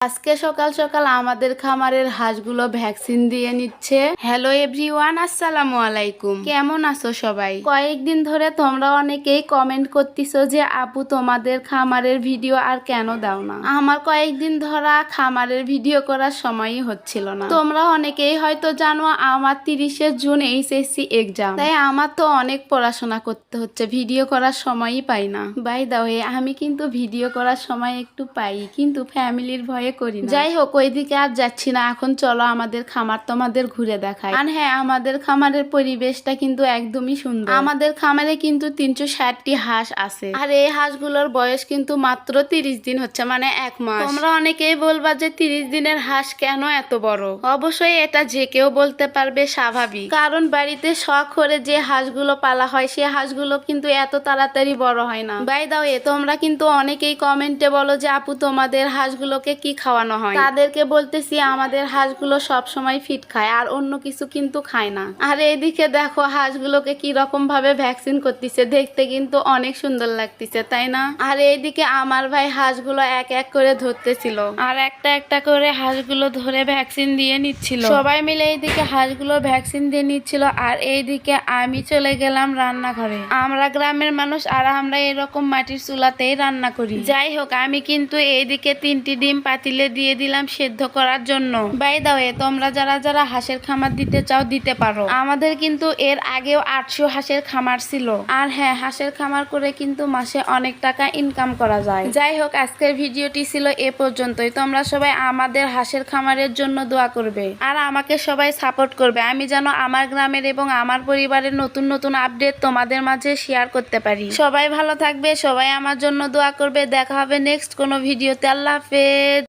আজকে সকাল সকাল আমাদের খামারের হাঁসগুলো ভ্যাকসিন দিয়ে নিচ্ছে। হ্যালো এভরিওয়ান, আসসালামু আলাইকুম। কেমন আছো সবাই? কয়েকদিন ধরে তোমরা অনেকেই কমেন্ট করতেছো যে আপু তোমাদের খামারের ভিডিও আর কেন দাও না। আমার কয়েকদিন ধরা খামারের ভিডিও করার সময়ই হচ্ছিল না। তোমরা অনেকেই হয়তো জানো আমার 30শে জুন এইচএসসি এক্সাম, তাই আমার তো অনেক পড়াশোনা করতে হচ্ছে, ভিডিও করার সময়ই পাই না। বাই দা ওয়ে, আমি কিন্তু ভিডিও করার সময় একটু পাই, কিন্তু ফ্যামিলির ভয়ে করি না। যাই হোক, ওইদিকে আর যাচ্ছি না। এখন চলো আমাদের খামার তোমাদের ঘুরে দেখাই। আর হ্যাঁ, আমাদের খামারের পরিবেশটা কিন্তু একদমই সুন্দর। আমাদের খামারে কিন্তু 360টি হাঁস আছে, আর এই হাঁসগুলোর বয়স কিন্তু মাত্র 30 দিন হচ্ছে, মানে 1 মাস। তোমরা অনেকেই বলবা যে 30 দিনের হাঁস কেন এত বড়। অবশ্যই এটা যে কেউ বলতে পারবে, স্বাভাবিক, কারণ বাড়িতে শখ করে যে হাঁসগুলো পালা হয় সে হাঁসগুলো কিন্তু এত তাড়াতাড়ি বড় হয় না। বাই দা ওয়ে, তোমরা কিন্তু অনেকেই কমেন্টে বলো যে আপু তোমাদের হাঁসগুলোকে কি খাওয়ানো হয়। তাদেরকে বলতেছি আমাদের হাঁসগুলো সব সময় ফিট খায়, আর অন্য কিছু কিন্তু খায় না। আর এইদিকে দেখো হাঁসগুলোকে কি রকম ভাবে ভ্যাকসিন করতেছে, দেখতে কিন্তু অনেক সুন্দর লাগতেছে, তাই না? আর এইদিকে আমার ভাই হাঁসগুলো এক এক করে ধরতেছিল, আর একটা একটা করে হাঁসগুলো ধরে ভ্যাকসিন দিয়ে নিচ্ছিল। সবাই মিলে এইদিকে হাঁসগুলো ভ্যাকসিন দিয়ে নিচ্ছিল, আর এইদিকে আমি চলে গেলাম রান্নাঘরে। আমরা গ্রামের মানুষ, আর আমরা এরকম মাটির চুলাতেই রান্না করি। যাই হোক, আমি কিন্তু এইদিকে 3টি ডিম পাতিলে দিয়ে দিলাম সেদ্ধ করার জন্য। বাই দা ওয়ে, তোমরা যারা যারা হাঁসের খামার দিতে চাও দিতে পারো। আমাদের কিন্তু এর আগেও 800 হাঁসের খামার ছিল। আর হ্যাঁ, হাঁসের খামার করে কিন্তু মাসে অনেক টাকা ইনকাম করা যায়। যাই হোক, আজকের ভিডিওটি ছিল এ পর্যন্তই। তোমরা সবাই আমাদের হাঁসের খামারের জন্য দোয়া করবে, আর আমাকে সবাই সাপোর্ট করবে, আমি যেন আমার গ্রামের এবং আমার পরিবারের নতুন নতুন আপডেট তোমাদের মাঝে শেয়ার করতে পারি। সবাই ভালো থাকবে, সবাই আমার জন্য দোয়া করবে। দেখা হবে নেক্সট কোনো ভিডিওতে। আল্লাহ হাফেজ।